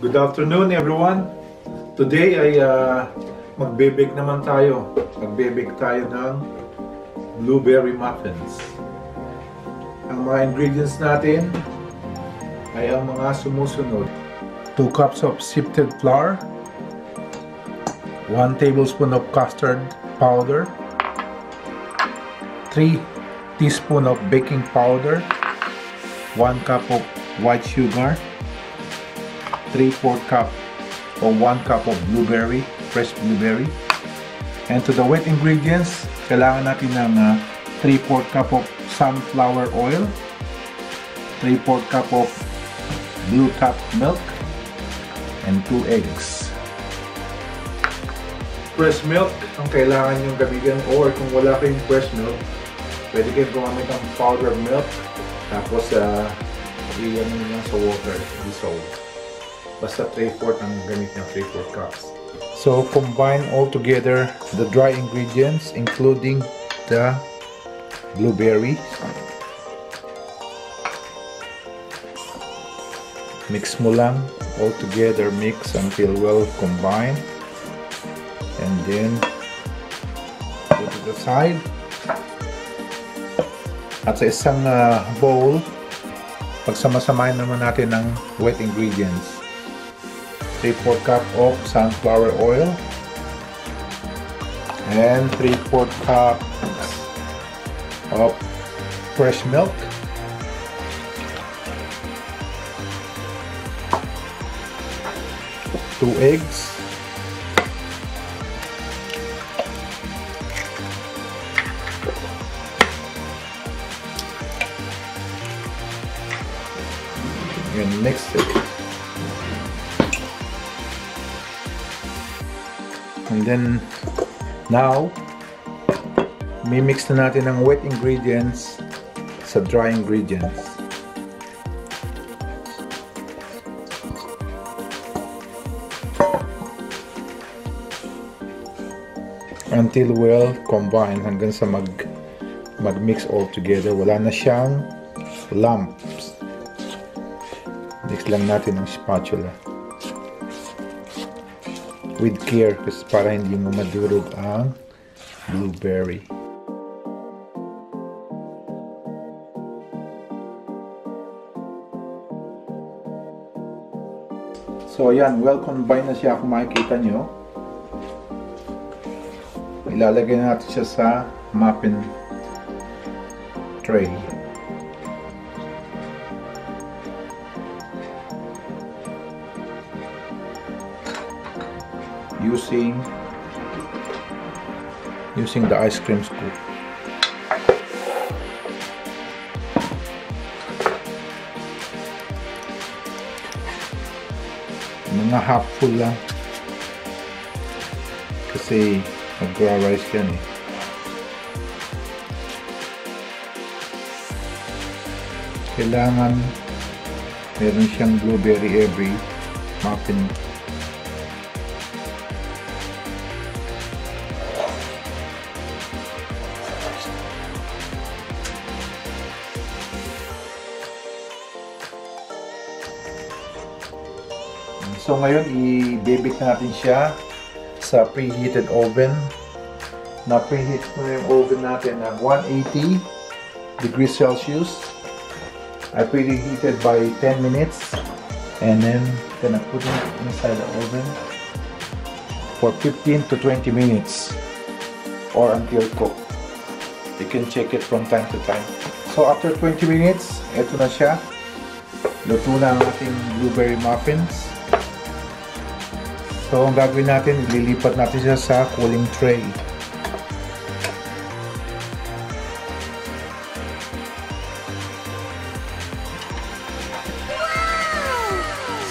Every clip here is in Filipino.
Good afternoon everyone. Today ay magbe-bake naman tayo. Magbe-bake tayo ng blueberry muffins. Ang mga ingredients natin ay ang mga sumusunod. 2 cups of sifted flour, 1 tablespoon of custard powder, 3 teaspoons of baking powder, 1 cup of white sugar, 3/4 cup or 1 cup of blueberry, fresh blueberry. And to the wet ingredients, kailangan natin ng 3/4 cup of sunflower oil, 3/4 cup of blue top milk, and 2 eggs. Fresh milk ang kailangan yung gamitin, or kung wala kayong fresh milk, pwede kayo gumamit ng powdered milk, tapos iyan nyo lang sa water, dissolve. Basta 3/4 ang gamit niya, 3/4 cups. So combine all together the dry ingredients including the blueberries. Mix mo lang all together, mix until well combined, and then put it aside. At sa isang bowl, pagsama-samahin naman natin ng wet ingredients. 3/4 cup of sunflower oil and 3/4 cup of fresh milk, two eggs, and mix it. And then now mimix na natin ang wet ingredients sa dry ingredients. Until well combined, hanggang sa mag-mix all together. Wala na siyang lumps. Mix lang natin ng spatula. With care, kasi para hindi mo madurog ang blueberry. So ayan, well combined na siya kung makikita nyo. Ilalagay natin siya sa muffin tray. Using the ice cream scoop. Mga half full lang kasi magra-rise yan eh. Kailangan meron siyang blueberry every muffin. So ngayon, i-bake natin siya sa preheated oven. Na-preheat ko na yung oven natin na 180 degrees Celsius. I preheated by 10 minutes. And then, gonna put it inside the oven for 15 to 20 minutes. Or until cooked. You can check it from time to time. So after 20 minutes, eto na siya. Luto na ang ating blueberry muffins. So, ang gagawin natin, ililipat natin siya sa cooling tray.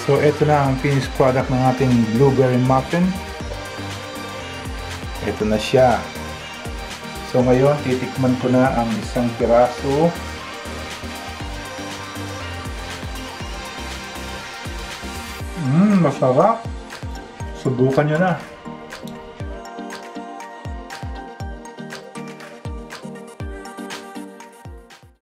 So, ito na ang finished product ng ating blueberry muffin. Ito na siya. So, ngayon, titikman ko na ang isang piraso. Masarap! Subukan nyo na.